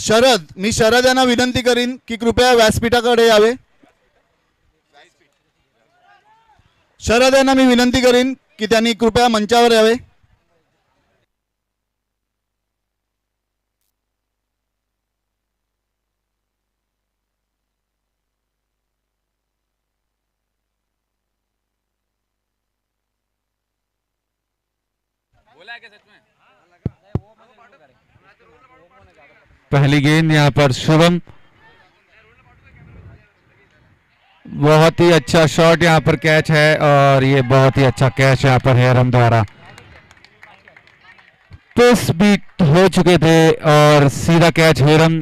मी शरद यांना विनंती करीन की कृपया व्यासपीठाकडे यावे. शरद यांना मी विनंती करीन की त्यांनी कृपया मंचावर यावे. पहली गेंद यहाँ पर शुभम, बहुत ही अच्छा शॉट यहाँ पर कैच है और ये बहुत ही अच्छा कैच यहाँ पर हेरम द्वारा. पेस बीट हो चुके थे और सीधा कैच हेरम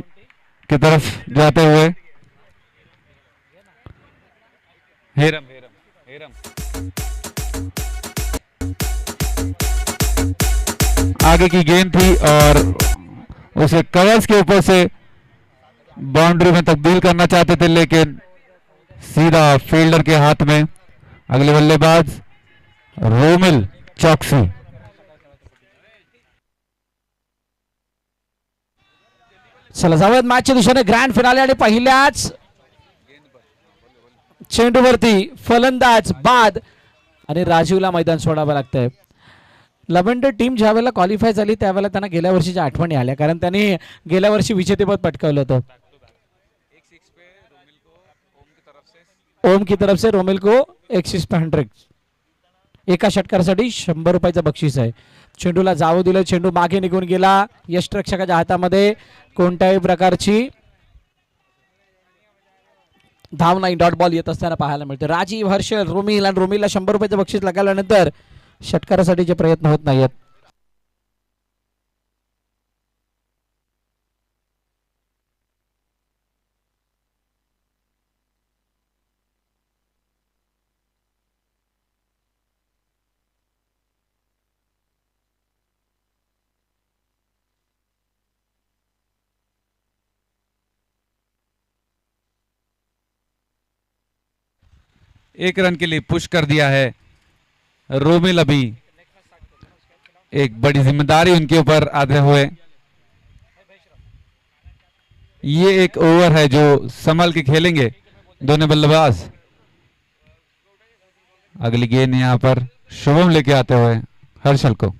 की तरफ जाते हुए. हेरम हेरम हेरम आगे की गेंद थी और उसे कवर्स के ऊपर से बाउंड्री में तब्दील करना चाहते थे, लेकिन सीधा फील्डर के हाथ में. अगले बल्लेबाज रोमिल चौकसी. चला जाऊयात मॅचच्या दिशेने ग्रँड फिनाले आणि पहिल्याच चेंडूवरती फलंदाज बाद आणि राजीवला मैदान सोडावं लागतंय. लव्हेंडर टीम ज्या वेळेला क्वालिफाय झाली त्यावेळेला त्यांना गेल्या वर्षीच्या आठवणी आल्या, कारण त्यांनी गेल्या वर्षी विजेतेपद पटकावलं होतं. ओम की तरफ से रोमिल को 1 पे 100. एका षटकारासाठी 100 रुपयाचं बक्षीस आहे. चेंडूला जाऊ दिलं, चेंडू मागे निघून गेला. यष्टरक्षकाच्या हातामध्ये कोणत्याही प्रकारची धाव नाही. डॉट बॉल येत असताना पाहायला मिळते. राजीव, हर्षल, रोमिल आणि रोमिलला 100 रुपयाचं बक्षीस लगावल्यानंतर षटकारासाठीचे प्रयत्न होत नाहीत. एक रन के लिए पुश कर दिया है रोमिल. अभी एक बड़ी जिम्मेदारी उनके ऊपर आते हुए. ये एक ओवर है जो संभल के खेलेंगे दोनों बल्लेबाज. अगली गेंद यहां पर शुभम लेके आते हुए हर्षल को.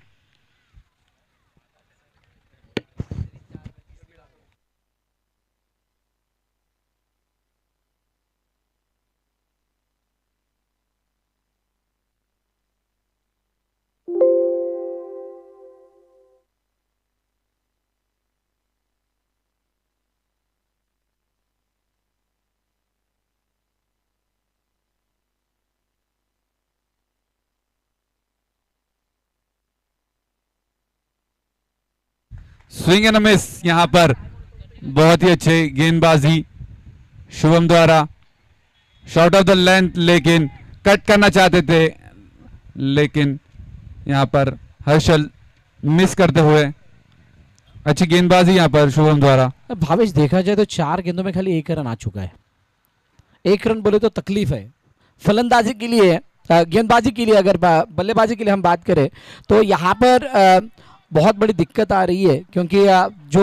स्विंग एंड मिस यहां पर बहुत ही अच्छे गेंदबाजी शुभम द्वारा. शॉर्ट ऑफ द लेंथ, लेकिन कट करना चाहते थे, लेकिन यहां पर हर्षल मिस करते हुए. अच्छी गेंदबाजी यहां पर शुभम द्वारा. भावेश, देखा जाए तो 4 गेंदों में खाली 1 रन आ चुका है. 1 रन बोले तो तकलीफ है फलंदाजी के लिए. गेंदबाजी के लिए, अगर बल्लेबाजी के लिए हम बात करें तो यहाँ पर बहुत बड़ी दिक्कत आ रही है, क्योंकि जो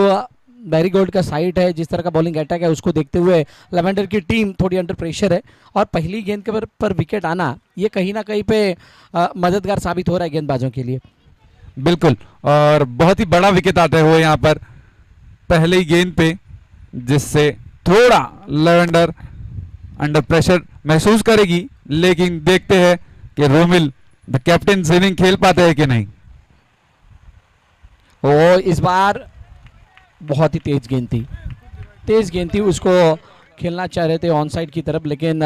मैरीगोल्ड का साइट है, जिस तरह का बॉलिंग अटैक है, उसको देखते हुए लवेंडर की टीम थोड़ी अंडर प्रेशर है. और पहली गेंद के पर विकेट आना ये कहीं ना कहीं पे मददगार साबित हो रहा है गेंदबाजों के लिए. बिल्कुल, और बहुत ही बड़ा विकेट आते हुए यहाँ पर पहली गेंद पे, जिससे थोड़ा लवेंडर अंडर प्रेशर महसूस करेगी. लेकिन देखते हैं कि रोमिल द कैप्टन इनिंग खेल पाते हैं कि नहीं. वो इस बार बहुत ही तेज गेंद थी, उसको खेलना चाह रहे थे ऑन साइड की तरफ, लेकिन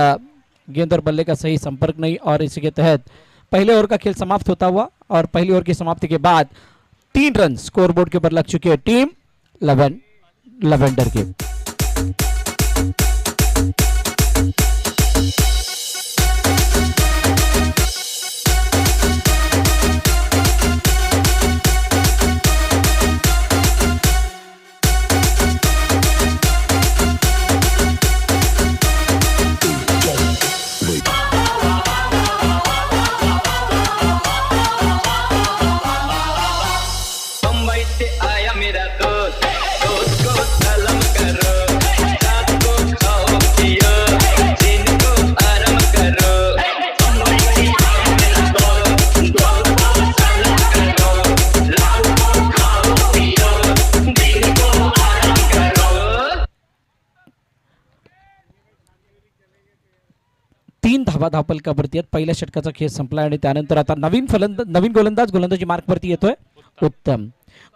गेंद और बल्ले का सही संपर्क नहीं. और इसी के तहत पहले ओवर का खेल समाप्त होता हुआ, और पहली ओवर की समाप्ति के बाद 3 रन स्कोरबोर्ड के ऊपर लग चुकी है टीम लवेंडर की. मुंबई से आया मेरा दोस्त, दोस्त को सलाम. 3 धावा धावपलकावरती आहेत. पहिल्या षटकाचा खेळ संपला आणि त्यानंतर आता नवीन गोलंदाजी मार्कवरती येतोय उत्तम.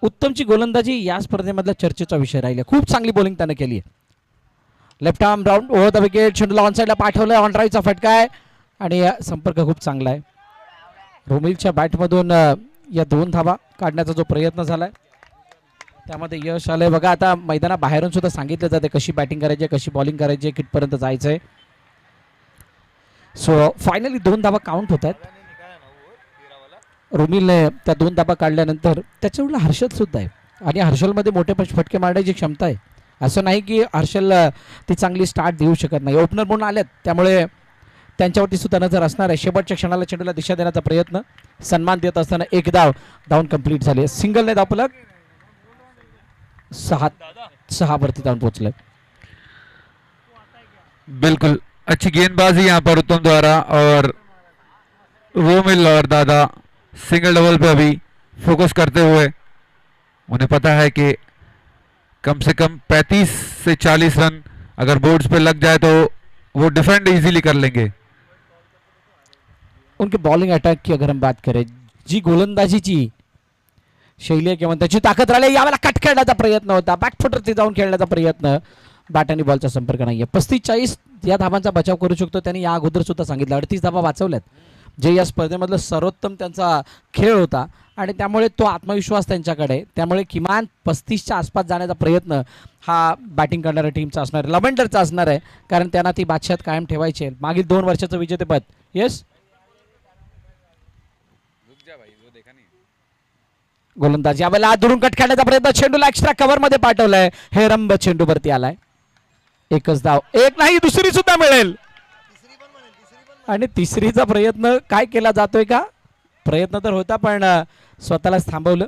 उत्तमची गोलंदाजी या स्पर्धेमधल्या चर्चेचा विषय राहिला. खूप चांगली बॉलिंग त्याने केली आहे. Left arm round over the wicket, चेंडूला ऑन साईडला पाठवलंय, ऑन ड्राईव्हचा फटका आहे आणि संपर्क खूप चांगला आहे. रोमिलच्या बॅटमधून या 2 धावा काढण्याचा जो प्रयत्न झालाय त्यामध्ये यश आलंय. बघा आता मैदानाबाहेरून सुद्धा सांगितलं जाते कशी बॅटिंग करायची, कशी बॉलिंग करायची, कितपर्यंत जायचंय. सो फायनली 2 धावा काउंट होत आहेत. रोमिलने त्या 2 धावा काढल्यानंतर त्याच्यावरला हर्षल सुद्धा आहे आणि हर्षलमध्ये मोठे फटके मारण्याची क्षमता आहे. असं नाही की हर्षल ती चांगली स्टार्ट देऊ शकत नाही. ओपनर म्हणून आलेत त्यामुळे त्यांच्यावरती सुद्धा नजर असणार आहे. शेवटच्या क्षणाला चेंडूला दिशा देण्याचा प्रयत्न, सन्मान देत असताना एक धावून कंप्लीट झाली. सिंगलने धावफलक 6 वरती जाऊन पोहोचले. बिल्कुल अच्छी गेंदबाजी यहाँ पर उत्तम द्वारा और रोमिल और दादा सिंगल डबल पे अभी फोकस करते हुए उन्हें पता है कि कम से कम 35 से 40 रन अगर बोर्ड्स पे लग जाए तो वो डिफेंड इजीली कर लेंगे. उनके बॉलिंग अटॅक की अगर हम बात करें, जी गोलंदाजीची शैली आहे किंवा त्याची ताकद राहिली, यावेळेला कट खेळण्याचा प्रयत्न होता, बॅकफुटरती जाऊन खेळण्याचा प्रयत्न, बॅट आणि बॉलचा संपर्क नाहीये. 35-40 या धावांचा बचाव करू शकतो त्यांनी या अगोदर सुद्धा सांगितलं. 38 धावा वाचवल्यात, जे या स्पर्धेमधलं सर्वोत्तम त्यांचा खेळ होता आणि त्यामुळे तो आत्मविश्वास त्यांच्याकडे, त्यामुळे किमान 35च्या आसपास जाण्याचा प्रयत्न हा बॅटिंग करणाऱ्या टीमचा असणार आहे, लव्हेंडरचा असणार आहे, कारण त्यांना ती बादशाहत कायम ठेवायची आहे. मागील 2 वर्षाचं विजेतेपद. येस, गोलंदाज यावेळेला आत दुरून कट खेळण्याचा प्रयत्न, चेंडूला एक्स्ट्रा कव्हर मध्ये पाठवलाय, हे रंब चेंडूवरती आलाय. एकच धाव, एक नाही दुसरी सुद्धा मिळेल आणि तिसरीचा प्रयत्न काय केला जातोय का? प्रयत्न तर होता पण स्वतःलाच थांबवलं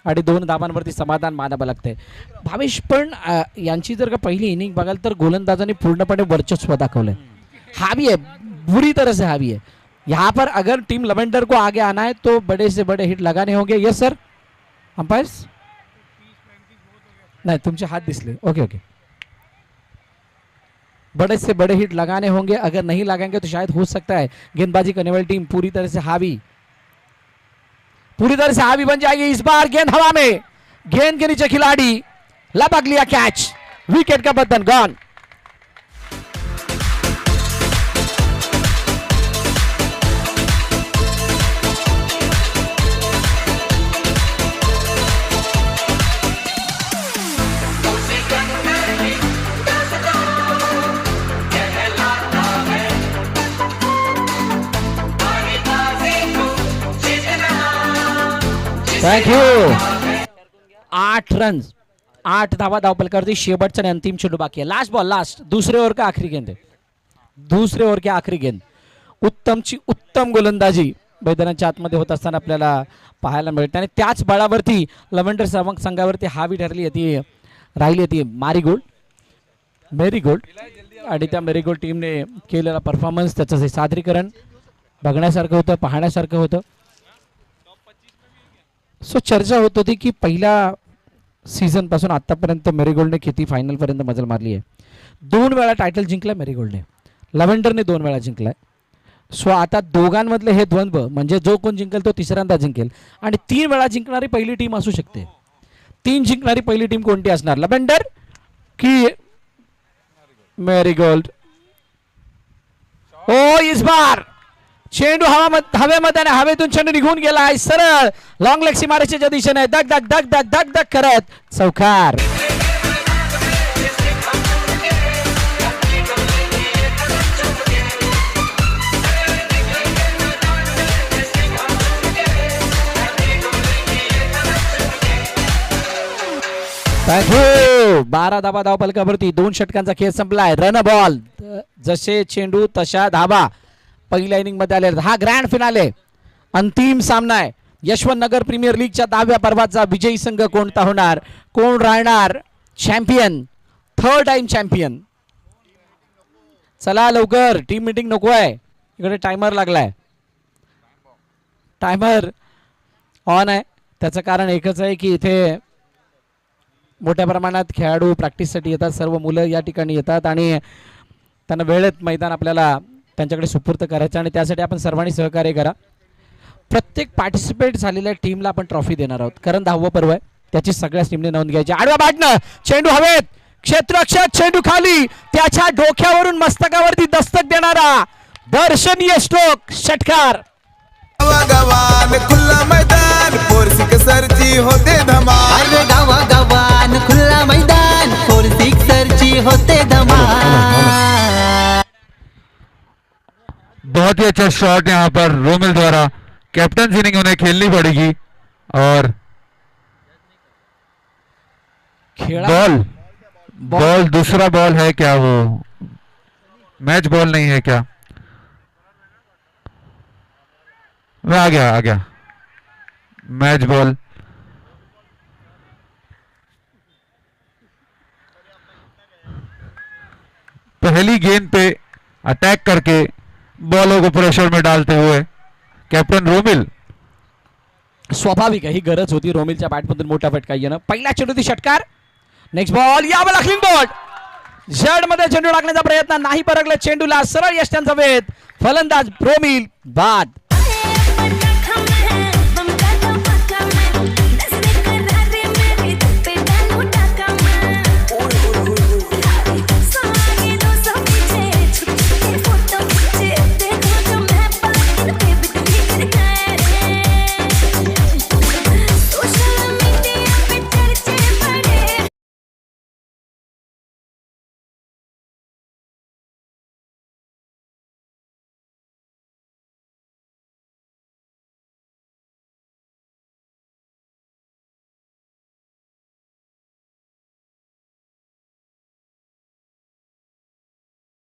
आणि 2 धावांवरती समाधान मानावं लागतंय. भावेश पण यांची जर का पहिली इनिंग बघाल तर गोलंदाजांनी पूर्णपणे वर्चस्व दाखवलंय. हावी है, बुरी तरह से हावी है. यहाँ पर अगर टीम लवेंडर को आगे आना है तो बड़े से बड़े हिट लगाने होंगे. यस सर, अंपायर्स नहीं तुमचे हाथ दिसले. ओके ओके, बड़े से बड़े हिट लगाने होंगे, अगर नहीं लगाएंगे तो शायद हो सकता है गेंदबाजी करने वाली टीम पूरी तरह से हावी बन जाएगी. इस बार गेंद हवा में, गेंद के नीचे खिलाड़ी लपक लिया कैच, विकेट का बंधन गॉन. Thank you. 8 रन, 8 धावा धावपलकावरती. शेवटचा आणि अंतिम चेंडू बाकी आहे. लास्ट बॉल, लास्ट दूसरे ओव्हर का आखरी गेंद आहे, दूसरे ओव्हर की आखरी गेंद. उत्तमची उत्तम गोलंदाजी मैदानाच्या आतमध्ये होत असताना आपल्याला पाहायला मिळते आणि त्याच बळावरती लव्हेंडर संघावरती हावी ठरली ती राहिली ती मेरीगोल्ड आणि त्या मेरीगोल्ड टीमने केलेला परफॉर्मन्स, त्याचं जे सादरीकरण बघण्यासारखं होतं, पाहण्यासारखं होतं. सो चर्चा होत होती की पहिल्या सीझन पासून आतापर्यंत मेरीगोल्डने किती फायनल पर्यंत मजल मारली आहे. 2 वेळा टायटल जिंकलाय मेरीगोल्डने, लव्हेंडरने 2 वेळा जिंकलाय. सो आता दोघांमधले हे द्वंद्व म्हणजे जो कोण जिंकेल तो तिसऱ्यांदा जिंकेल आणि 3 वेळा जिंकणारी पहिली टीम असू शकते. 3 जिंकणारी पहिली टीम कोणती असणार, लव्हेंडर की मेरीगोल्ड? ओ इस बार चेंडू हवेमध्ये आणि हवेतून चेंडू निघून गेला आहे सरळ लॉंग लेग सीमारेषेच्या दिशेने, धक धक धक धक धक धक करत चौकार. थँक्यू. 12 धावा धावपलकावरती, 2 षटकांचा खेळ संपलाय. रन बॉल, जसे चेंडू तशा धावा पहिल्या इनिंग मध्ये आले. हा ग्रँड फिनाले, अंतिम सामना आहे. यशवंत नगर प्रीमियर लीगच्या 10व्या पर्वाचा विजयी संघ कोणता होणार, कोण राहणार चॅम्पियन, 3rd टाइम चॅम्पियन? चला लवकर, टीम मीटिंग नको आहे, इकडे टायमर लागलाय, टायमर ऑन आहे. त्याचं कारण एकच आहे की इथे मोठ्या प्रमाणात खेळाडू प्रॅक्टिससाठी येतात, सर्व मुलं या ठिकाणी येतात आणि त्यांना वेळेत मैदान आपल्याला त्यांच्याकडे सुपूर्त करायचं आणि त्यासाठी आपण सर्वांनी सहकार्य करा. प्रत्येक पार्टिसिपेट झालेल्या टीमला आपण ट्रॉफी देणार आहोत, कारण 10वं पर्व आहे, त्याची सगळ्याच टीमने नोंद घ्यायची. आडवा बाटणं, चेंडू हवेत, क्षेत्ररक्षक चेंडू खाली, त्याच्या डोक्यावरून मस्तकावरती दस्तक देणारा दर्शनीय स्ट्रोक, षटकार. गावागावान खुला मैदान पोरसिक सरची होते धमाल. अरे गावा गावान खुला मैदान फोर सिक्सरची होते धमाल. बहुत ही अच्छा शॉट यहाँ पर रोमिल द्वारा. कैप्टन इनिंग उन्हें खेलनी पड़ेगी. और खेळा बॉल बॉल दूसरा बॉल है क्या? वो मैच बॉल नहीं है क्या? मैं आ गया मैच बॉल. पहली गेंद पे अटैक करके बॉलों को प्रेशर में डालते हुए कॅप्टन रोमिल. स्वाभाविक आहे, ही गरज होती रोमिलच्या बॅटमधून मोठा फटका येणं. पहिला चेंडू षटकार. नेक्स्ट बॉल, यावं क्लीन बॉल. जड मध्ये चेंडू टाकण्याचा प्रयत्न नाही, परगला चेंडूला सरळ यष्ट्यांचा वेध. फलंदाज रोमिल बाद.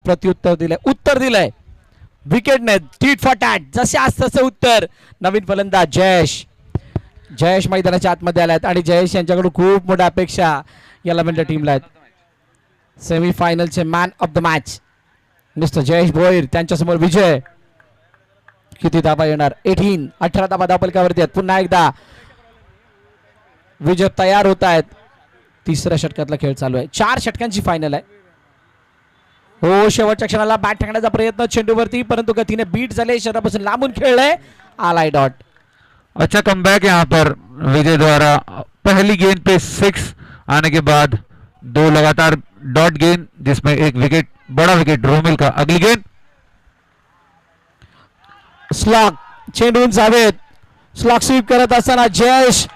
प्रत्युत्तर दिलंय, उत्तर दिलंय विकेटने. टीट फॉर टॅट, जसे आज तसे उत्तर. नवीन फलंदाज जयेश मैदानाच्या आतमध्ये आलात आणि जयेश यांच्याकडून खूप मोठ्या अपेक्षा या लव्हनच्या टीमला आहेत. सेमीफायनलचे man of the match mister Jayesh Bhoir, त्यांच्यासमोर विजय. किती धाबा येणार? 18 धाबा धावपलकावरती आहेत. पुन्हा एकदा विजय तयार होत आहेत. तिसऱ्या षटकातला खेळ चालू आहे. 4 षटकांची फायनल आहे. हो, शेवटच्या क्षणाला बॅट टाकण्याचा प्रयत्न चेंडूवरती, परंतु गतीने बीट झाले, शरीरापासून लांबून खेळले, आलाय डॉट. अच्छा कमबैक यहाँ पर विजय द्वारा. पहली गेंद पे 6 आने के बाद 2 लगातार डॉट गेंद, जिसमें एक विकेट, बड़ा विकेट रोमिल का. अगली गेंद स्लॉग, चेंडून जावेत. स्लॉग स्वीप करत असताना जयेश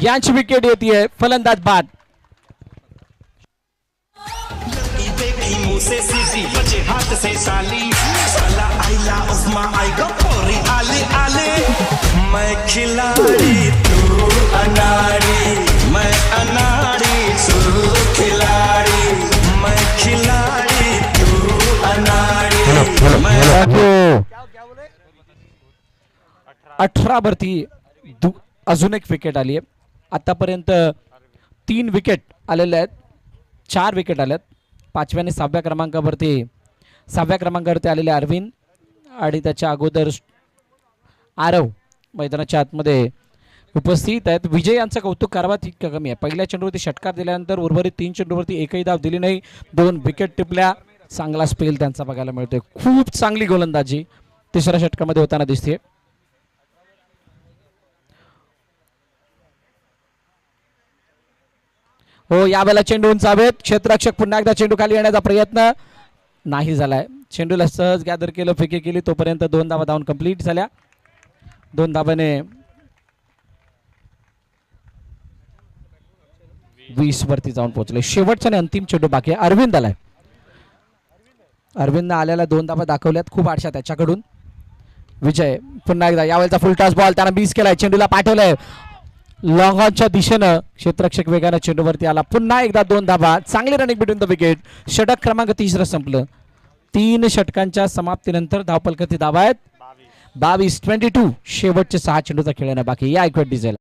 यांची विकेट येते. फलंदाज बाद. मुंह से सीधी बचे हाथ से साली साला आइला उस्मा आएगा पोरी आले आले. मैं खिलाड़ी तू अनाड़ी, मैं अनाड़ी तू खिलाड़ी. मैं खिलाड़ी तू अनाड़ी मैं. 18 वरती अजून एक विकेट आली आहे. आतापर्यंत 3 विकेट आलेले आहेत, 4 विकेट आल्यात. 5व्या आणि 6व्या क्रमांकावरती आलेले अरविंद आणि त्याच्या अगोदर आरव मैदानाच्या आतमध्ये उपस्थित आहेत. विजय यांचं कौतुक करावा तितकं कमी आहे. पहिल्या चेंडूवरती षटकार दिल्यानंतर उर्वरित 3 चेंडूवरती एकही धाव दिली नाही, 2 विकेट टिपल्या. चांगला स्पेल त्यांचा बघायला मिळतोय. खूप चांगली गोलंदाजी तिसऱ्या षटकामध्ये होताना दिसते. हो, यावेळेला चेंडू उंचावेत. क्षेत्ररक्षक पुन्हा एकदा चेंडू खाली येण्याचा प्रयत्न नाही झालाय. चेंडूला सहज गॅदर केलं, फेकी केली, तोपर्यंत 2 धावा धावून कंप्लीट झाल्या. 2 धावाने 20 वरती जाऊन पोहोचले. शेवटचा आणि अंतिम चेंडू बाकी आहे. अरविंद आलाय. अरविंदने आलेला 2 धावा दाखवल्यात, खूप आशा त्याच्याकडून. विजय पुन्हा एकदा, यावेळेचा फुल टॉस बॉल त्यानं मिस केलाय. चेंडूला पाठवलंय लॉंग ऑनच्या दिशेनं. क्षेत्ररक्षक वेगाने चेंडूवरती आला. पुन्हा एकदा 2 धावा. चांगली रनिंग बिटवीन द विकेट. षटक क्रमांक 3 संपलं. 3 षटकांच्या समाप्तीनंतर धावपलकती धावा आहेत 22-22. शेवटचे 6 चेंडूचा खेळणं बाकी. या ऐकूयात डिझेल.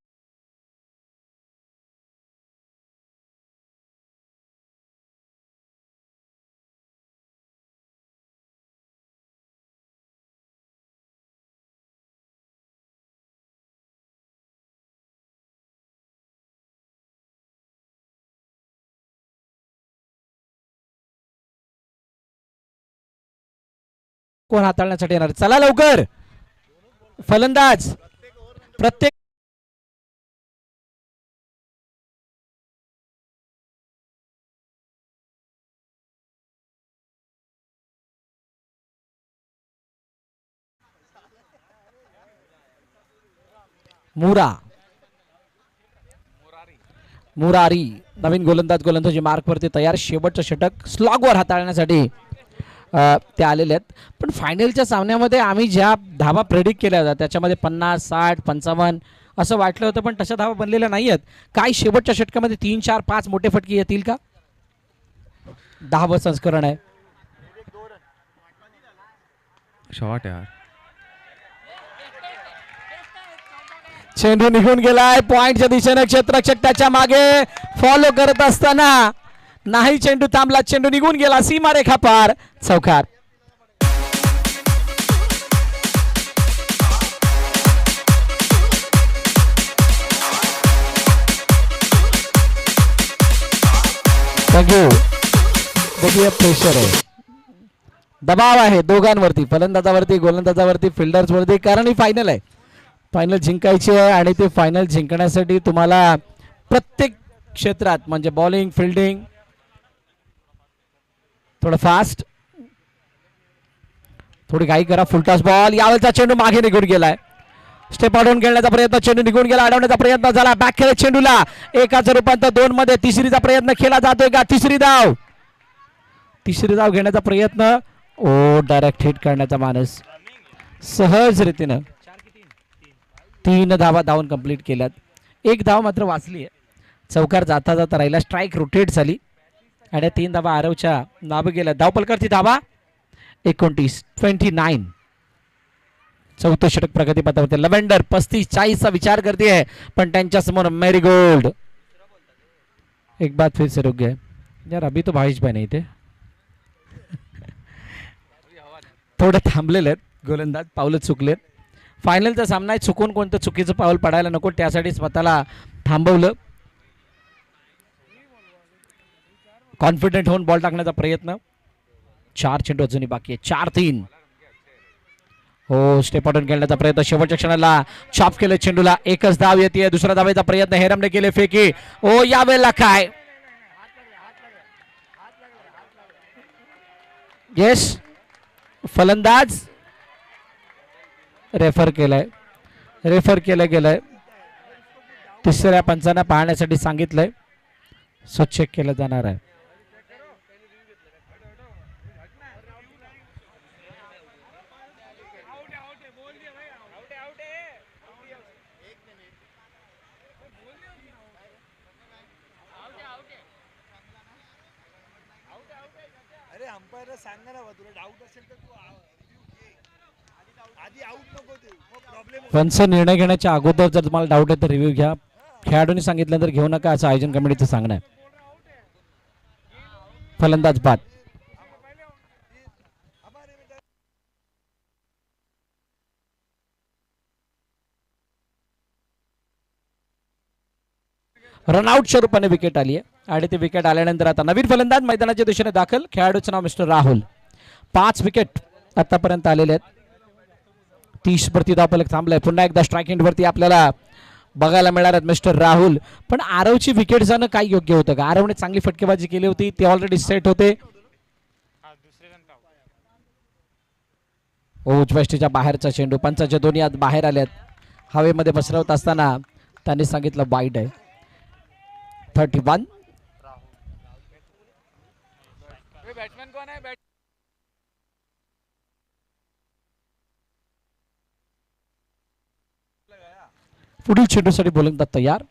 कोण हाताळण्यासाठी येणार? चला लवकर फलंदाज प्रत्येक मुरारी नवीन गोलंदाजी मार्क वरती तयार. शेवटचं षटक स्लॉगवर हाताळण्यासाठी ते आलेले आहेत. पण फायनलच्या सामन्यामध्ये आम्ही ज्या धावा प्रेडिक्ट केल्या होत्या त्याच्यामध्ये 50, 60, 55 असं वाटलं होतं, पण तशा धावा बनलेल्या नाही आहेत. काय शेवटच्या षटकामध्ये 3, 4, 5 मोठे फटके येतील का? 10वं संस्करण आहे. शॉट यार. चेंडू निघून गेलाय पॉइंटच्या दिशेने. क्षेत्ररक्षक त्याच्या मागे फॉलो करत असताना नाही चेंडू थांबला. चेंडू निघून गेला सीमारेखा पार. चौकार. थँक्यू. बघूया प्रेशर आहे, दबाव आहे दोघांवरती, फलंदाजावरती, गोलंदाजावरती, फिल्डर्स वरती, कारण ही फायनल आहे. फायनल जिंकायची आहे आणि ते फायनल जिंकण्यासाठी तुम्हाला प्रत्येक क्षेत्रात म्हणजे बॉलिंग, फिल्डिंग थोडं फास्ट, थोडी घाई करा. Full toss ball. यावेळेचा चेंडू मागे निघून गेलाय. स्टेप आउट खेळण्याचा प्रयत्न, चेंडू निघून गेला. अडवण्याचा प्रयत्न झाला. बॅक खेळ चेंडूला. एकाचं रूपांतर 2 मध्ये. तिसरीचा प्रयत्न केला जातोय का? तिसरी धाव घेण्याचा प्रयत्न. ओ डायरेक्ट हिट करण्याचा मानस. सहज रीतीनं 3 धावा धावून कंप्लीट केल्यात. 1 धाव मात्र वाचली आहे. चौकार जाता जाता राहिला. स्ट्राईक रोटेट झाली आणि 3 धावा आरवच्या नावे गेल्या. धावपलकारची धावा 29. चौथं षटक प्रगतीपथावरती. लव्हेंडर 35-40चा विचार करते, पण त्यांच्या समोर मेरीगोल्ड. एक बात फिर से रुक गए यार, अभी तो भाईश भाई नाही ते थोडे थांबलेले आहेत गोलंदाज, पावलं चुकलेत. फायनलचा सामना आहे, चुकून कोणतं चुकीचं पाऊल पडायला नको, त्यासाठी स्वतःला थांबवलं. कॉन्फिडेंट होऊन बॉल टाकण्याचा प्रयत्न. 4 चेंडू अजूनही बाकी आहे. 4-3. हो, स्टेप आउट खेळण्याचा प्रयत्न. शेवटच्या क्षणाला छाप केलं चेंडूला. एकच धाव येते. दुसरा धावायचा प्रयत्न. हेरमने केले फेकी. ओ यावेळेला काय? येस, फलंदाज रेफर केलं गेलंय. तिसऱ्या पंचांना पाहण्यासाठी सांगितलंय. स्वच्छ केलं जाणार आहे. पंच निर्णय घेण्याच्या अगोदर जर तुम्हाला डाऊट आहे तर रिव्ह्यू घ्या. खेळाडूंनी सांगितलं तर घेऊ नका असं आयोजन कमिटीचं सांगणं आहे. फलंदाज बाद. रनआउटच्या रूपाने विकेट आली आहे आणि ती विकेट आल्यानंतर आता नवीन फलंदाज मैदानाच्या दिशेने दाखल. खेळाडूचं नाव मिस्टर राहुल. 5 विकेट आतापर्यंत आलेले आहेत. 30 वरती धावफलक थांबलाय. पुन्हा एकदा स्ट्राईक वरती आपल्याला बघायला मिळणार आहेत मिस्टर राहुल. पण आरवची विकेट जाणं काय योग्य होतं का? आरवने चांगली फटकेबाजी केली होती, ते ऑलरेडी सेट होते. उजव्या बाहेरचा चेंडू. पंचाच्या दोन्ही हात बाहेर आल्यात. हवेमध्ये पसरवत असताना त्यांनी सांगितलं वाईड आहे. 31. पुढील चेंडूसाठी गोलंदाज तयार.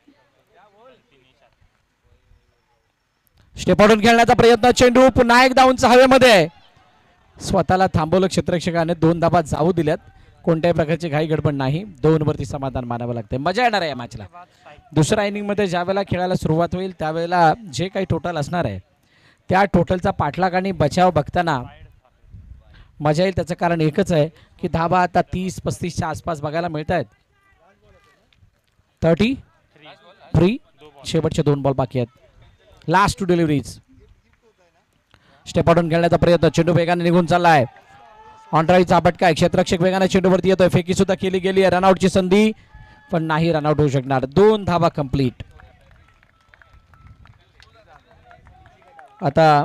स्टेप आउट खेळण्याचा प्रयत्न. चेंडू पुन्हा एकदा उंच हवेमध्ये. स्वतःला थांबवलं क्षेत्ररक्षकाने. 2 धावा जाऊ दिल्यात. कोणत्याही प्रकारची घाई गडबड नाही. 2 वरती समाधान मानावं लागते. मजा येणार आहे या मॅचला. दुसऱ्या इनिंग मध्ये ज्या वेळेला खेळायला सुरुवात होईल त्यावेळेला जे काही टोटल असणार आहे त्या टोटलचा पाठलाग आणि बचाव बघताना मजा येईल. त्याचं कारण एकच आहे की धावा आता 30-35च्या आसपास बघायला मिळत आहेत. 33. शेवटचे 2 बॉल बाकी आहेत. Last 2 deliveries. स्टेप आउट खेळण्याचा प्रयत्न. चेंडू वेगाने निघून चाललाय. ऑनराईचा फटका आहे. क्षेत्ररक्षक वेगाने चेंडूवरती येतोय. फेकी सुद्धा केली गेली आहे. रनआउटची संधी पण नाही रनआउट होऊ शकणार. 2 धावा कंप्लीट. आता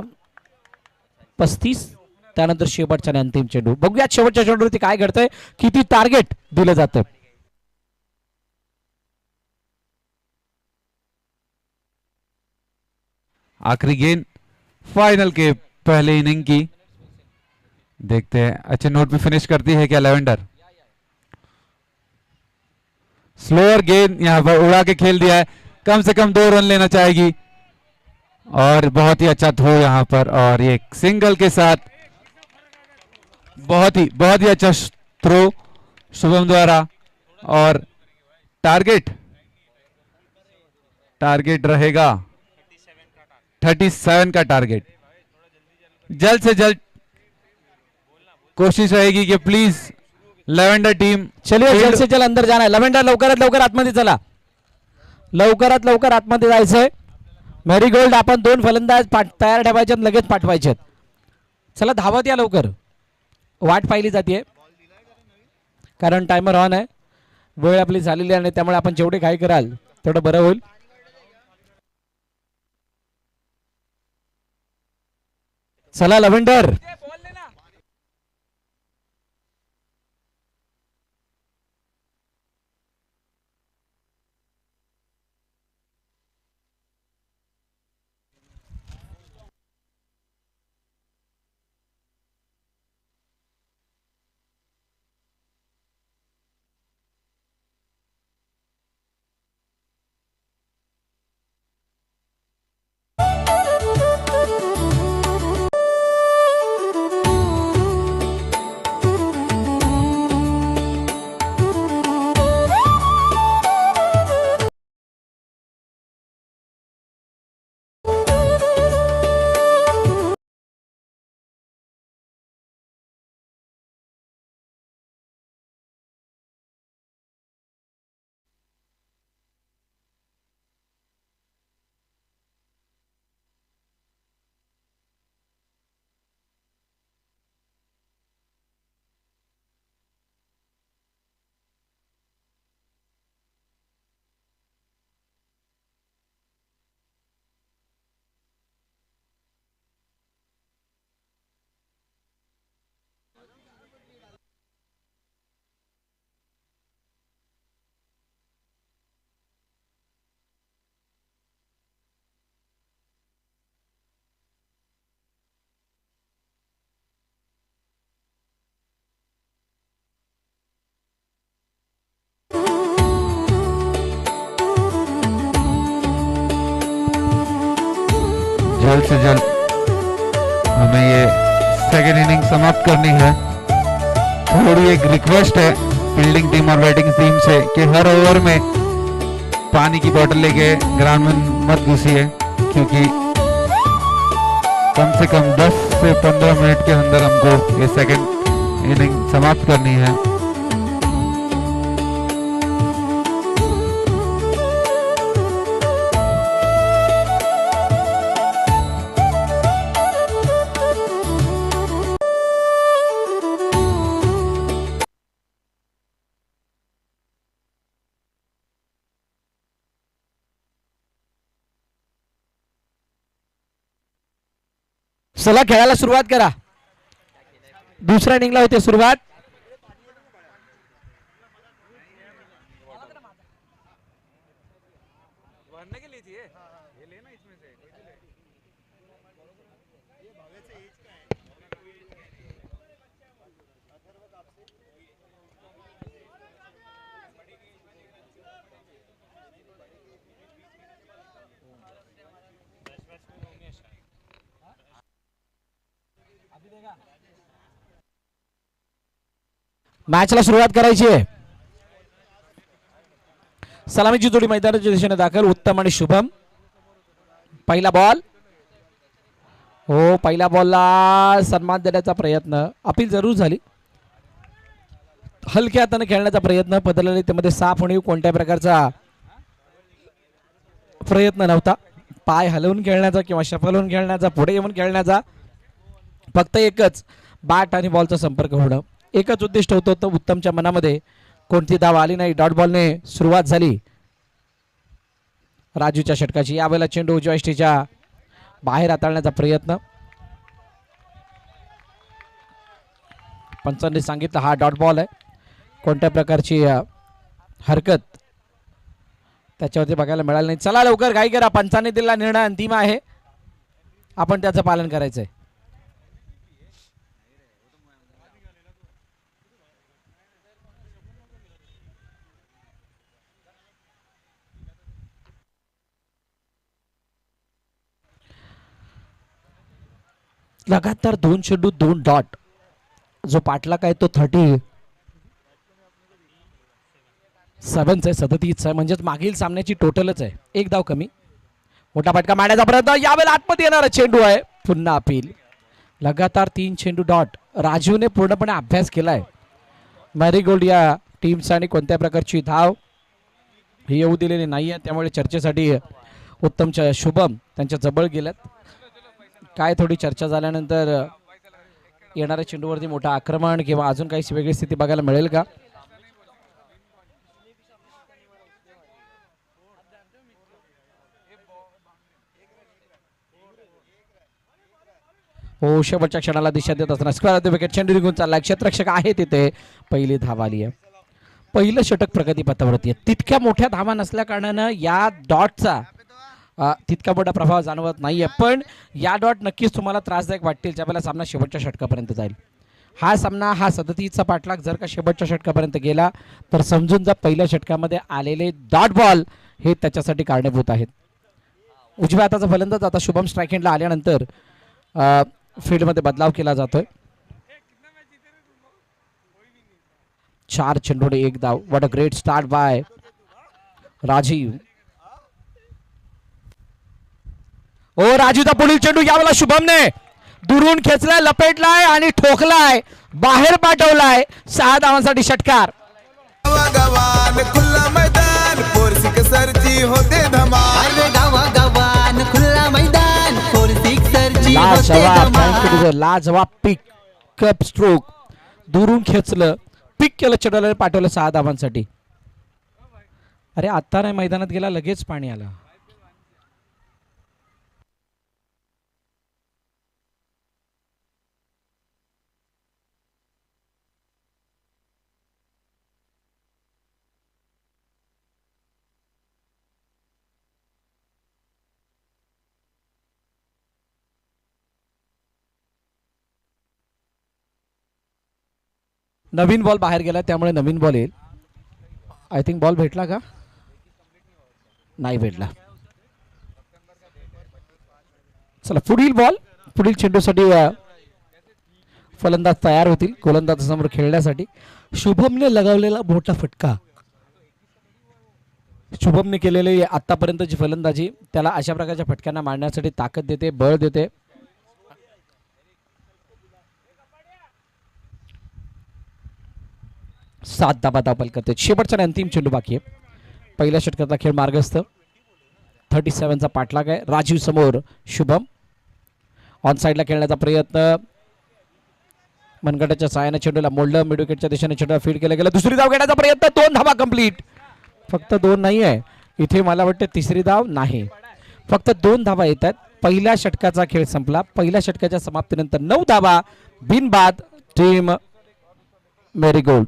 35 त्यानंतर शेवटचा आणि अंतिम चेंडू. बघूयात शेवटच्या चेंडूवरती काय घडतंय, किती टार्गेट दिलं जातं. आखिरी गेंद फाइनल के पहले इनिंग की. देखते हैं अच्छे नोट पे फिनिश करती है क्या लेवेंडर. स्लोअर गेंद यहां पर उड़ा के खेल दिया है. कम से कम 2 रन लेना चाहेगी और बहुत ही अच्छा थ्रो यहां पर और ये सिंगल के साथ बहुत ही अच्छा थ्रो शुभम द्वारा. और टारगेट रहेगा 37 का टारगेट. जल्द से जल्द कोशिश रहेगी कि प्लीज लेवेंडर टीम. चलिए जल्द से जल्द अंदर जाना है. लवेंडर लवकरात लवकर आतमध्ये चला. लवकरात लवकर आतमध्ये जायचंय. मेरीगोल्ड आपण 2 फलंदाज तयार ठेवायचे लगेच पाठवायचे. चला धावत या लवकर. वाट पाहिली जाते कारण टायमर ऑन आहे. वेळ आपली झालेली आहे त्यामुळे आपण जेवढे घाई कराल तेवढं बरं होईल. चला लवेंडर. जल्द से जल्द हमें ये सेकेंड इनिंग समाप्त करनी है. थोड़ी एक रिक्वेस्ट है फील्डिंग टीम और बैटिंग टीम से कि हर ओवर में पानी की बोतल लेके ग्राउंड में मत घुसिए क्योंकि कम से कम 10 से 15 मिनट के अंदर हमको ये सेकेंड इनिंग समाप्त करनी है. चला खेळायला सुरुवात करा. दुसऱ्या इनिंगला होते सुरुवात. मॅचला सुरुवात करायची आहे. सलामीची जोडी मैदानाच्या दिशेने दाखल. उत्तम आणि शुभम. पहिला बॉल. हो पहिल्या बॉलला सन्मान देण्याचा प्रयत्न. अपील जरूर झाली. हलक्या हाताने खेळण्याचा प्रयत्न. बदललेले त्यामध्ये साफ होणे कोणत्या प्रकारचा प्रयत्न नव्हता. पाय हलवून खेळण्याचा किंवा शफल होऊन खेळण्याचा पुढे येऊन खेळण्याचा फक्त एकच बॅट आणि बॉलचा संपर्क होणं एकच उद्दिष्ट होतं. तर उत्तमच्या मनामध्ये कोणती धाव आली नाही. डॉट बॉलने सुरुवात झाली राजूच्या षटकाची. यावेळेला चेंडू उजव्या यष्टीच्या बाहेर हाताळण्याचा प्रयत्न. पंचांनी सांगितलं हा डॉट बॉल आहे. कोणत्या प्रकारची हरकत त्याच्यावरती बघायला मिळाली नाही. चला लवकर घाई करा. पंचांनी दिलेला निर्णय अंतिम आहे. आपण त्याचं पालन करायचंय. लगातार 2 चेंडू 2 डॉट. जो पाठलाग आहे तो 37 आहे, 37 आहे. म्हणजेच मागील सामन्याची टोटलच आहे. एक धाव कमी. मोठा फटका मारण्याचा प्रयत्न. यावेळेला आतमध्ये येणारा चेंडू आहे. पुन्हा अपील. लगातार 3 चेंडू डॉट. राजूने पूर्णपणे अभ्यास केलाय. मॅरीगोल्ड या टीमचा आणि कोणत्या प्रकारची धाव ही येऊ दिलेली नाही आहे. त्यामुळे चर्चेसाठी उत्तमच्या शुभम त्यांच्या जवळ गेल्यात. काय थोडी चर्चा झाल्यानंतर येणाऱ्या चेंडूवरती मोठं आक्रमण किंवा अजून काही वेगळी स्थिती बघायला मिळेल का? हो, शेवटच्या क्षणाला दिशा देत असताना स्क्वेअर विकेट. चेंडू निघून चालला. क्षेत्ररक्षक आहे तिथे. पहिली धाव आली आहे. पहिलं षटक प्रगतीपथावरती आहे. तितक्या मोठ्या धावा नसल्या कारणानं या डॉटचा तितका मोठा प्रभाव जाणवत नाहीये. पण या डॉट नक्कीच तुम्हाला त्रासदायक वाटतील ज्यावेळेला सामना शेवटच्या षटकापर्यंत जाईल. हा सामना हा 37चा पाठलाग जर का शेवटच्या षटकापर्यंत गेला तर समजून जा पहिल्या षटकामध्ये आलेले डॉट बॉल हे त्याच्यासाठी कारणीभूत आहेत. उजव्या हाताचा फलंदाज आता शुभम स्ट्राईक एंडला आल्यानंतर फील्डमध्ये बदलाव केला जातोय. 4 चेंडूने 1 धाव. What a great start by Rajiv. ओ राजूचा पुढील चेंडू यावेळेला शुभमने दुरून खेचलाय, लपेटलाय आणि ठोकलाय, बाहेर पाठवलाय. 6 धावांसाठी षटकार. गवान खुला मैदान फोर सिक्सरची होते धमाल. अरे गावा गवान खुला मैदान 4 सिक्सरची होते धमाल. लाजवाब पिकअप स्ट्रोक. दुरून खेचलं, पिक केलं, चेंडूला पाठवलं 6 धावांसाठी. अरे आता नाही मैदानात गेला लगेच पाणी आलं. नवीन बॉल बाहेर गेला त्यामुळे नवीन बॉल येईल. आय थिंक बॉल भेटला का? नाही भेटला. चला पुढील बॉल. पुढील चेंडूसाठी फलंदाज तयार होतील गोलंदाजासमोर खेळण्यासाठी. शुभमने लगावलेला मोठा फटका. शुभमने केलेली आतापर्यंतची फलंदाजी त्याला अशा प्रकारच्या फटक्यांना मारण्यासाठी ताकद देते, बळ देते. सात धाबा धावपल करते. शेवटचा अंतिम चेंडू बाकी आहे. पहिल्या षटकातला खेळ मार्गस्थ. 37चा पाठलाग आहे. राजीव समोर शुभम. ऑन साईडला खेळण्याचा प्रयत्न. मनगटाच्या साहाय्याने चेंडूला मोडलं. मिड विकेटच्या दिशेने चेंडूला फीड केला गेला. दुसरी धाव घेण्याचा प्रयत्न. 2 धावा कंप्लीट. फक्त 2 नाही आहे इथे. मला वाटतं तिसरी धाव नाही. फक्त 2 धावा येत आहेत. पहिल्या षटकाचा खेळ संपला. पहिल्या षटकाच्या समाप्तीनंतर 9 धावा बिनबाद टीम मेरीगोल्ड.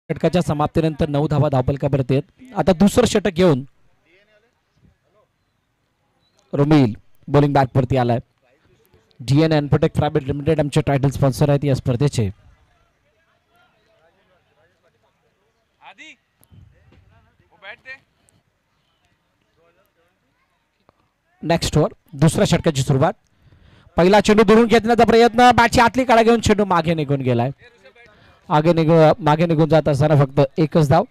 षटकाच्या समाप्तीनंतर 9 धावा धावपलकापर्यंत आहेत. आता दुसरं षटक घेऊन रोमिल बॉलिंग बॅट वरती आलाय. डीएन एनफोटेक प्रायव्हेट लिमिटेड आमचे टायटल स्पॉन्सर आहेत या स्पर्धेचे. नेक्स्ट ओव्हर दुसऱ्या षटकाची सुरुवात. पहिला चेंडू दुरून घेण्याचा प्रयत्न, बॅटची आतली काळा घेऊन चेंडू मागे निघून गेलाय. मागे निघून जात असताना फक्त एकच धाव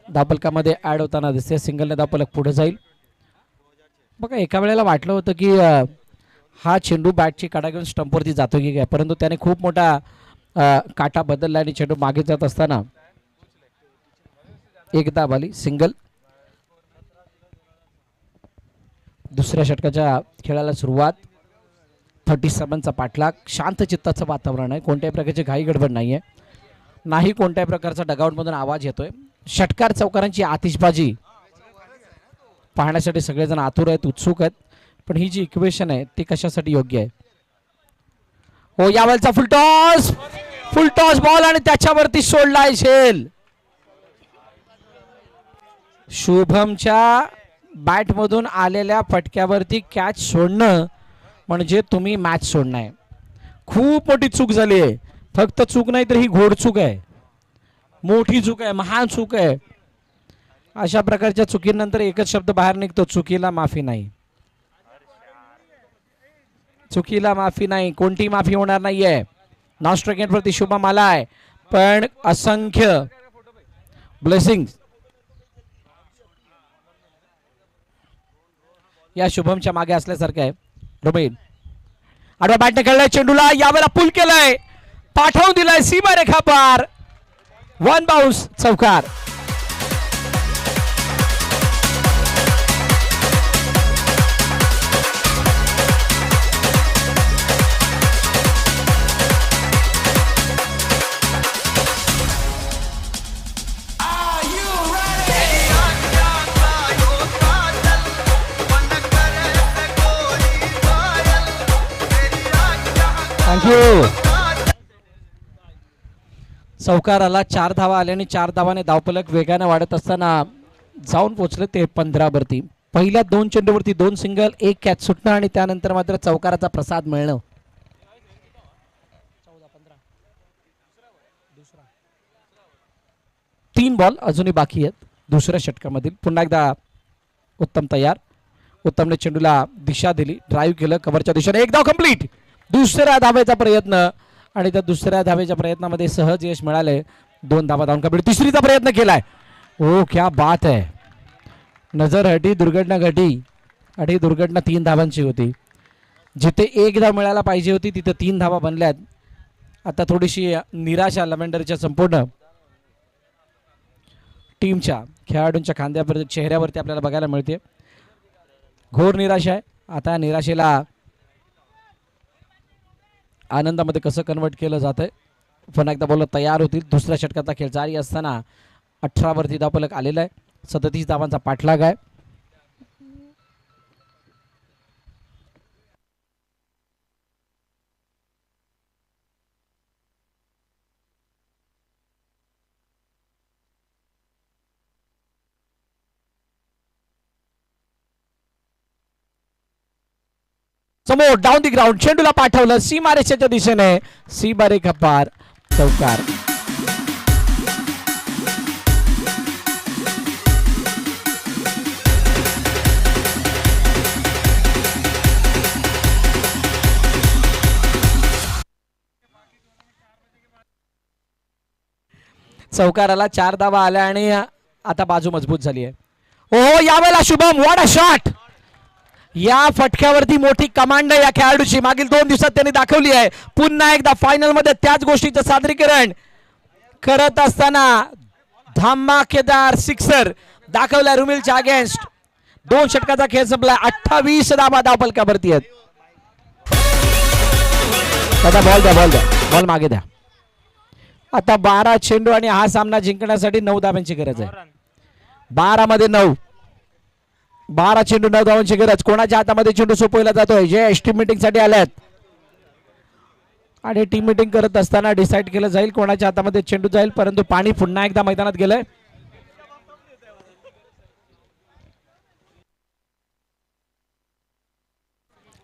धावफलकामध्ये ऍड होताना दिसते. सिंगलने धावफलक पुढे जाईल. बघा एका वेळेला वाटलं होतं की हा चेंडू बॅटची काढा घेऊन स्टंपवरती जातो की काय, परंतु त्याने खूप मोठा काटा बदलला आणि चेंडू मागे जात असताना एक धाव आली, सिंगल. दुसऱ्या षटकाच्या खेळाला सुरुवात. 37चा पाठलाग. शांत चित्ताचं वातावरण आहे. कोणत्याही प्रकारची घाई गडबड नाहीये, नाही कोणत्याही प्रकारचा डगआउटमधून आवाज येतोय. षटकार चौकारांची आतिषबाजी पाहण्यासाठी सगळेजण आतुर आहेत, उत्सुक आहेत. पण ही जी इक्वेशन आहे ती कशासाठी योग्य आहे. हो यावेळेचा फुल टॉस बॉल आणि त्याच्यावरती सोडलाय झेल. शुभमच्या बॅटमधून आलेल्या फटक्यावरती कॅच सोडणं म्हणजे तुम्ही मॅच सोडणं आहे. खूप मोठी चूक झाली आहे. फक्त चूक नाही तर ही घोडचूक आहे, मोठी चूक आहे, महान चूक आहे. अशा प्रकारच्या चुकीनंतर एकच शब्द बाहेर निघतो, चुकीला माफी नाही. चुकीला माफी नाही, कोणती माफी होणार नाहीये. नॉन स्ट्राइक प्रति शुभम आलाय, पण असंख्य ब्लेसिंग या शुभमच्या मागे असल्यासारखं आहे. रोमेन आडवा बॅटने खेळलाय चेंडूला, यावेळेला पुल केलाय, पाठवून दिलाय सीमा रेखा पार. 1 बाउन्स, चौकार. थँक्यू. चौकाराला 4 धावा आल्या आणि 4 धावाने धावफलक वेगाने वाढत असताना जाऊन पोहोचले ते 15 वरती. पहिल्या 2 चेंडूवरती 2 सिंगल, 1 कॅच सुटणं आणि त्यानंतर मात्र चौकाराचा प्रसाद मिळणं. 3 बॉल अजूनही बाकी आहेत दुसऱ्या षटकामधील. पुन्हा एकदा उत्तम तयार. उत्तमने चेंडूला दिशा दिली, ड्राईव्ह केलं कव्हरच्या दिशेने, एक धाव कंप्लीट. दुसऱ्या धावेचा प्रयत्न आणि त्या दुसऱ्या धावेच्या प्रयत्नामध्ये सहज यश मिळाले. 2 धावा धावून कंप्लीट. तिसरीचा प्रयत्न केलाय. ओ क्या बात है. नजर हटी, दुर्घटना घटी आणि दुर्घटना 3 धावांची होती. जिथे 1 धाव मिळायला पाहिजे होती तिथे 3 धावा बनल्यात. आता थोडीशी निराशा लव्हेंडरच्या संपूर्ण टीमच्या खेळाडूंच्या खांद्यावर चेहऱ्यावरती आपल्याला बघायला मिळते. घोर निराशा आहे. आता निराशेला आनंदामध्ये कसं कन्वर्ट केलं जातंय. पुन्हा एकदा बॉलर तयार होतील. दुसऱ्या षटकाचा खेळ जारी असताना 18 वरती धावफलक आलेला आहे. 37 धावांचा पाठलाग आहे. समोर डाऊन दी ग्राउंड चेंडूला पाठवलं सीमारेषेच्या दिशेने, सीमारेखा पार, चौकार. चौकाराला 4 धावा आल्या आणि आता बाजू मजबूत झाली आहे. ओहो यावेळेला शुभम, व्हॉट अ शॉट. या फटक्यावरती मोठी कमांड या खेळाडूची मागील 2 दिवसात त्यांनी दाखवली आहे. पुन्हा एकदा फायनल मध्ये त्याच गोष्टीचं सादरीकरण करत असताना धमाकेदार सिक्सर दाखवला रुमिलच्या अगेन्स्ट. 2 षटकाचा खेळ संपला. 28 धावा धावफलकावरती आहेत. आता बॉल द्या, बॉल मागे द्या. आता 12 चेंडू आणि हा सामना जिंकण्यासाठी 9 धावांची गरज आहे. 12 मध्ये 9, 12 चेंडू 9 धावांची गरज. कोणाच्या हातामध्ये चेंडू सोपवला जातोय? जे टीम मीटिंग साठी आल्यात आणि टीम मीटिंग करत असताना डिसाईड केलं जाईल कोणाच्या हातामध्ये चेंडू जाईल. परंतु पाणी पुन्हा एकदा मैदानात गेलंय.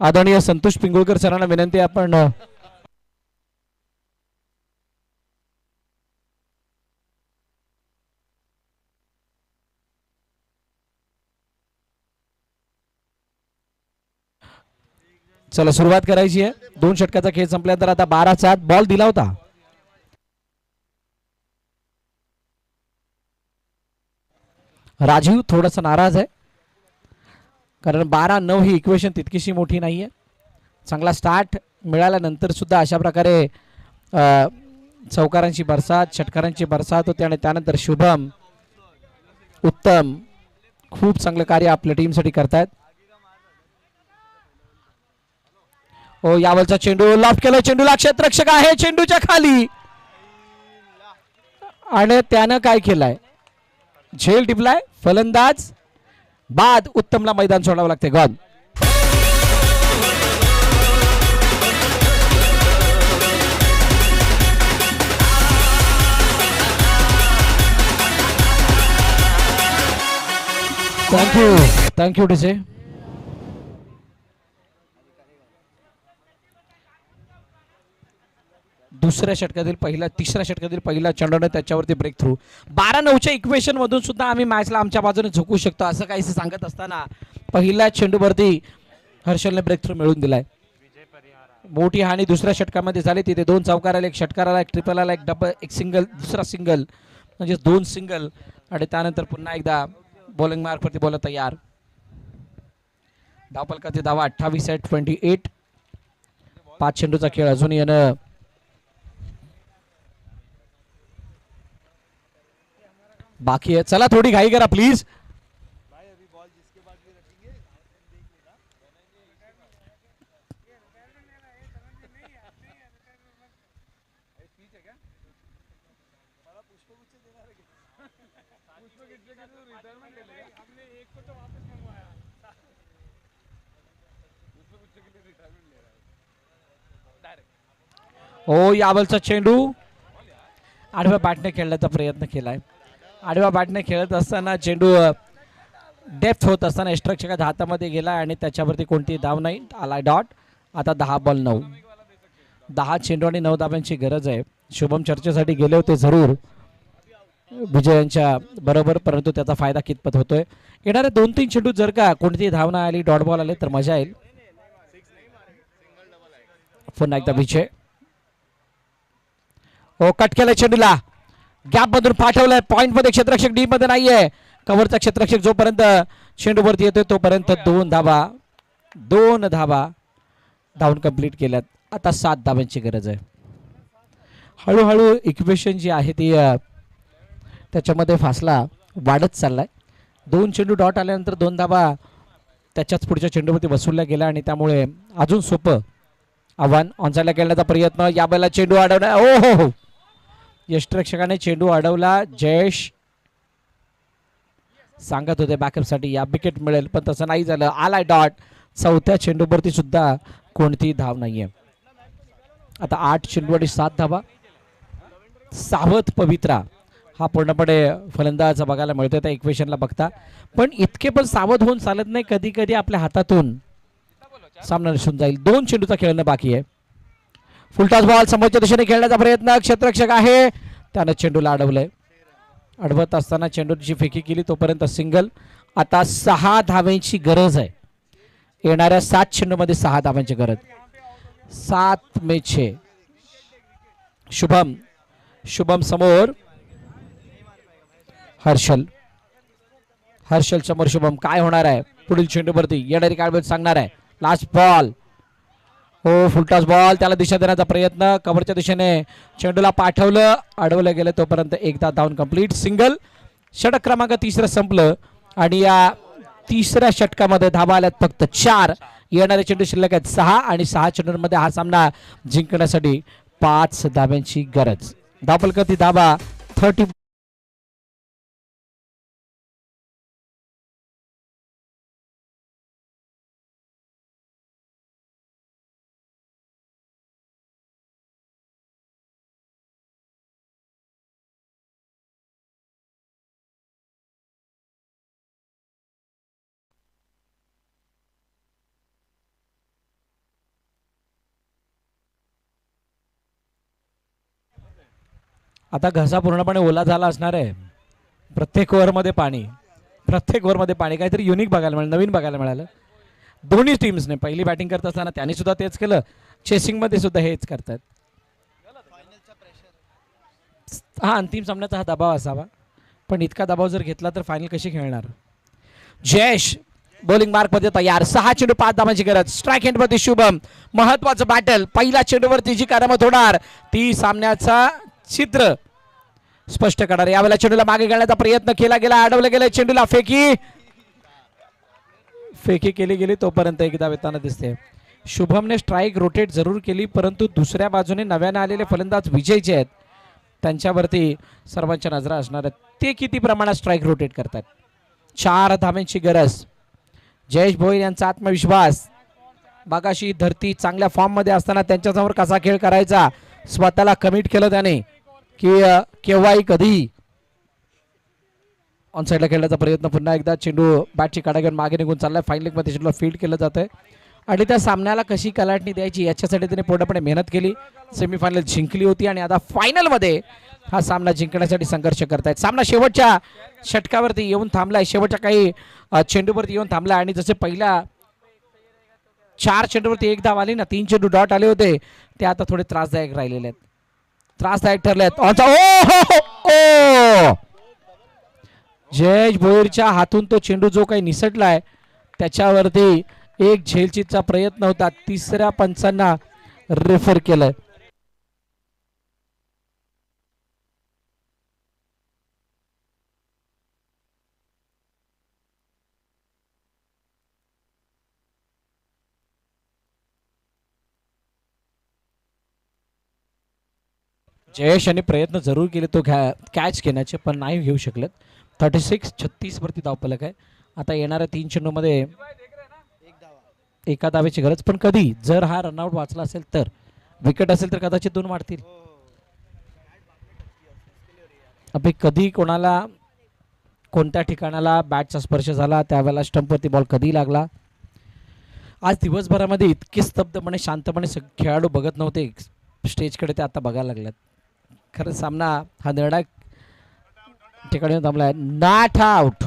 आदरणीय संतोष पिंगुळकर सरांना विनंती, आपण चला सुरुवात करायची आहे. 2 षटकाचा खेळ संपल्यानंतर आता 12-7 बॉल दिला होता. राजीव थोडासा नाराज आहे कारण 12-9 ही इक्वेशन तितकीशी मोठी नाहीये. चांगला स्टार्ट मिळाल्यानंतर सुद्धा अशा प्रकारे चौकारांची बरसात, षटकारांची बरसात होते आणि त्यानंतर शुभम, उत्तम खूप चांगलं कार्य आपल्या टीमसाठी करतायत. ओ यावलचा चेंडू लॉफ्ट केला, चेंडूला क्षेत्ररक्षक आहे चेंडूच्या खाली आणि त्यानं काय केलंय, झेल टिपलाय. फलंदाज बाद, उत्तमला मैदान सोडावं लागते. गॉन. Thank you DJ. तिसऱ्या षटकातील पहिला चेंडूने त्याच्यावरती ब्रेक थ्रू. 12-9च्या इक्वेशन मधून सुद्धा आम्ही मॅचला आमच्या बाजूने झुकू शकतो असं काहीसं सांगत असताना पहिल्या चेंडूवरती हर्षलने ब्रेक थ्रू मिळवून दिलाय. मोठी हानी दुसऱ्या षटकामध्ये झाली. तिथे 2 चौकार आले, 1 षटकार आला, 1 ट्रिपल आला, 1 डबल, 1 सिंगल, दुसरा सिंगल म्हणजे 2 सिंगल आणि त्यानंतर पुन्हा एकदा बॉलिंग मार्कवरती बॉलर तयार. धावफलकाचे धावा 28-28. 5 चेंडूचा खेळ अजून येणं बाकी आहे. चला थोडी घाई करा प्लीज. ओ यावलचा चेंडू आडव्या बॅटने खेळण्याचा प्रयत्न केलाय. आडव्या बॅटने खेळत असताना चेंडू डेप्थ होत असताना यष्टरक्षकाच्या हातामध्ये गेला आणि त्याच्यावरती कोणती धाव नाही. आलाय डॉट. आता 10-9. 10 चेंडू आणि 9 धाब्यांची गरज आहे. शुभम चर्चेसाठी गेले होते जरूर विजय यांच्या बरोबर, परंतु त्याचा फायदा कितपत होतोय. येणारे 2-3 चेंडू जर का कोणती धाव नाही आली, डॉट बॉल आले तर मजा येईल. पुन्हा एकदा विजय. ओ कट केलाय चेंडूला, गॅप मधून पाठवलंय. पॉइंट मध्ये क्षेत्ररक्षक डी मध्ये नाहीये. कव्हरचा क्षेत्ररक्षक जोपर्यंत चेंडू वरती येतोय तोपर्यंत 2 धावा धावून कंप्लीट केल्यात. आता 7 धावांची गरज आहे. हळूहळू इक्वेशन जी आहे ती त्याच्यामध्ये फासला वाढत चाललाय. 2 चेंडू डॉट आल्यानंतर 2 धावा त्याच्याच पुढच्या चेंडूवरती वसूलल्या गेल्या आणि त्यामुळे अजून सोपं आव्हान. ऑनसाइडला खेळण्याचा प्रयत्न, या वेळेला चेंडू अडवला. हो यष्टरक्षकाने चेंडू अडवला. जयेश सांगत होते बॅकअप साठी या विकेट मिळेल, पण तसं नाही झालं. आलाय डॉट. 4थ्या चेंडूवरती सुद्धा कोणती धाव नाहीये. आता 8 चेंडू आणि 7 धावा. सावध पवित्रा हा पूर्णपणे फलंदाज बघायला मिळतोय त्या इक्वेशनला बघता, पण इतके पण सावध होऊन चालत नाही. कधी कधी आपल्या हातातून सामना निसून जाईल. 2 चेंडूचा खेळणं बाकी आहे. फुलटॉस बॉल समोरच्या दिशेने खेळण्याचा प्रयत्न. क्षेत्ररक्षक आहे, त्यानं चेंडूला अडवलंय. अडवत असताना चेंडूची फेकी केली तोपर्यंत सिंगल. आता 6 धावांची गरज आहे. येणाऱ्या 7 चेंडूमध्ये 6 धावांची गरज. 7 में 6. शुभम समोर. हर्षल समोर शुभम. काय होणार आहे पुढील चेंडूवरती? येणारी काळवेळ सांगणार आहे. Last ball. हो फुलटॉस बॉल. त्याला दिशा देण्याचा प्रयत्न. कव्हरच्या दिशेने चेंडूला पाठवलं, अडवलं गेलं तोपर्यंत एकदा धावून कंप्लीट. सिंगल. षटक क्रमांक 3 संपलं आणि या 3ऱ्या षटकामध्ये धावा आल्यात फक्त 4. येणारे चेंडू शिल्लक आहेत 6 आणि 6 चेंडूंमध्ये हा सामना जिंकण्यासाठी 5 धाव्यांची गरज. धावफलकाची धावा 30. आता घसा पूर्णपणे ओला झाला असणार आहे. प्रत्येक ओव्हरमध्ये पाणी काहीतरी युनिक बघायला मिळालं, नवीन बघायला मिळालं. दोन्ही टीम्सने पहिली बॅटिंग करत असताना त्यांनी सुद्धा तेच केलं, चेसिंगमध्ये सुद्धा हेच करतात. हा अंतिम सामन्याचा हा दबाव असावा, पण इतका दबाव जर घेतला तर फायनल कशी खेळणार. जयेश बॉलिंग मार्क मध्ये तयार, 6 चेंडू 5 धावांची गरज. स्ट्राईक हँड मध्ये शुभम, महत्वाचं बॅटल. पहिल्या चेंडूवरती जी करामत होणार ती सामन्याचा चित्र स्पष्ट करणार. यावेळेला चेंडूला मागे घालण्याचा प्रयत्न केला गेला, अडवलं गेलं चेंडूला. फेकी केली गेली, तोपर्यंत एकदा येताना दिसते. शुभमने स्ट्राईक रोटेट जरूर केली, परंतु दुसऱ्या बाजूने नव्याने आलेले फलंदाज विजय जे आहेत त्यांच्यावरती सर्वांच्या नजरा असणार आहेत. ते किती प्रमाणात स्ट्राईक रोटेट करतात. 4 धाव्यांची गरज. जयेश भोईर यांचा आत्मविश्वास. बागाशी धरती चांगल्या फॉर्म मध्ये असताना त्यांच्यासमोर कसा खेळ करायचा स्वतःला कमिट केलं त्याने की केव्हाही कधी. ऑन साईडला खेळण्याचा प्रयत्न, पुन्हा एकदा चेंडू बॅटची काढा घेऊन मागे निघून चाललाय. फायनल मध्ये चेंडूला फील्ड केलं जातंय आणि त्या सामन्याला कशी कलाटणी द्यायची याच्यासाठी त्याने पूर्णपणे मेहनत केली. सेमीफायनल जिंकली होती आणि आता फायनल मध्ये हा सामना जिंकण्यासाठी संघर्ष करतायत. सामना शेवटच्या षटकावरती येऊन थांबलाय, शेवटच्या काही चेंडूवरती येऊन थांबलाय आणि जसे पहिल्या 4 चेंडूवरती 1 धाव आली ना, 3 चेंडू डॉट आले होते ते आता थोडे त्रासदायक राहिलेले आहेत, त्रासदायक ठरले आहेत. जयेश भोईरच्या हातून तो चेंडू जो काही निसटलाय त्याच्यावरती एक झेलचीचा प्रयत्न होता, तिसऱ्या पंचांना रेफर केलंय. जयेश यांनी प्रयत्न जरूर केले तो कॅच घेण्याचे, पण नाही घेऊ शकलेत. 36-36 वरती धावफलक आहे. आता येणाऱ्या 3 चेंडूमध्ये 1 धावेची गरज, पण कधी जर हा रनआउट वाचला असेल तर, विकेट असेल तर कदाचित 2 मारतील. अभि कधी कोणाला कोणत्या ठिकाणाला बॅटचा स्पर्श झाला त्यावेळेला स्टंपवरती बॉल कधी लागला. आज दिवसभरामध्ये इतके स्तब्धपणे शांतपणे खेळाडू बघत नव्हते स्टेजकडे, ते आता बघायला लागल्यात. खरं सामना हा निर्णायक ठिकाणी थांबलाय. नॉट आउट,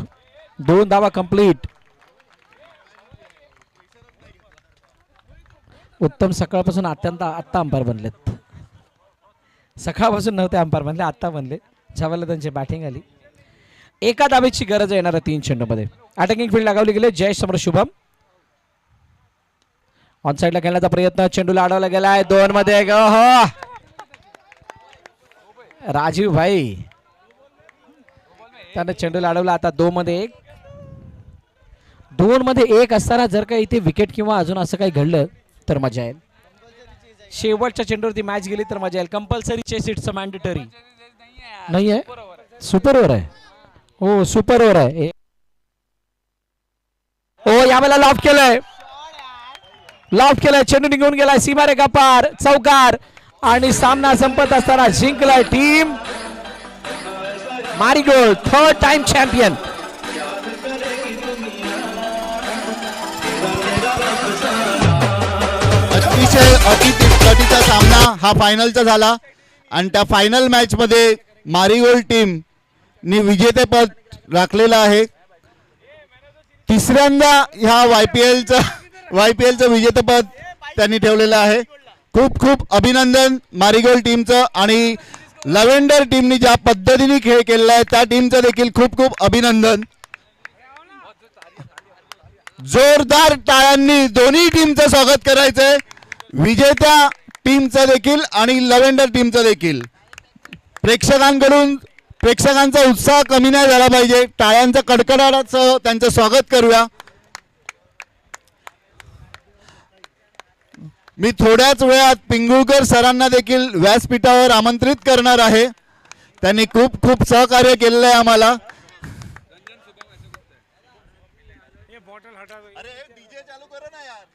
2 धावा कंप्लीट. उत्तम सकाळपासून आत्ता अंपायर बनलेत. सकाळपासून नव्हते अंपायर बनले, आत्ता बनले ज्यावेळेला त्यांची बॅटिंग आली. 1 धावेची गरज आहे येणाऱ्या 3 चेंडूमध्ये. अटॅकिंग फील्ड लगावली गेली. जयेश समोर शुभम. ऑन साईडला खेळण्याचा प्रयत्न, चेंडूला अडवला गेलाय. 2 मध्ये राजीव भाई त्याने चेंडूला अडवला. आता 2 मध्ये 1. 2 मध्ये 1 असताना जर का इथे विकेट किंवा अजून असं काही घडलं तर मजा येईल. शेवटच्या चेंडूवरती मॅच गेली तर मजा येईल. कंपल्सरी चेस, इट्स मॅन्डेटरी नाही आहे. सुपर ओव्हर आहे. हो सुपर ओव्हर आहे. हो यावेळेला लॉफ केलंय, चेंडू निघून गेलाय सीमारेखा पार, चौकार आणि सामना संपत असताना जिंकलाय टीम मारिगोल्ड, 3rd टाइम चॅम्पियन. अतिशय अतिथीचा सामना हा फायनलचा झाला आणि त्या फायनल मॅच मध्ये मारिगोल्ड टीम नि विजेतेपद राखलेलं आहे. तिसऱ्यांदा ह्या वायपीएलचं विजेतेपद त्यांनी ठेवलेलं आहे. खूप खूप अभिनंदन मारिगोल्ड टीमचं आणि लव्हेंडर टीमनी ज्या पद्धतीने खेळ केलेला आहे त्या टीमचं देखील खूप खूप अभिनंदन. जोरदार टाळ्यांनी दोन्ही टीमचं स्वागत करायचंय, विजेत्या टीमचं देखील आणि लव्हेंडर टीमचं देखील. प्रेक्षकांचा उत्साह कमी नाही झाला पाहिजे. टाळ्यांचा कडकडाटासह त्यांचं स्वागत करूया. मी थोड्याच वेळात पिंगुळकर सरांना देखील व्यासपीठावर आमंत्रित करणार आहे. त्यांनी खूप खूप सहकार्य केलेलं आहे आम्हाला. अरे डीजे चालू करो ना यार.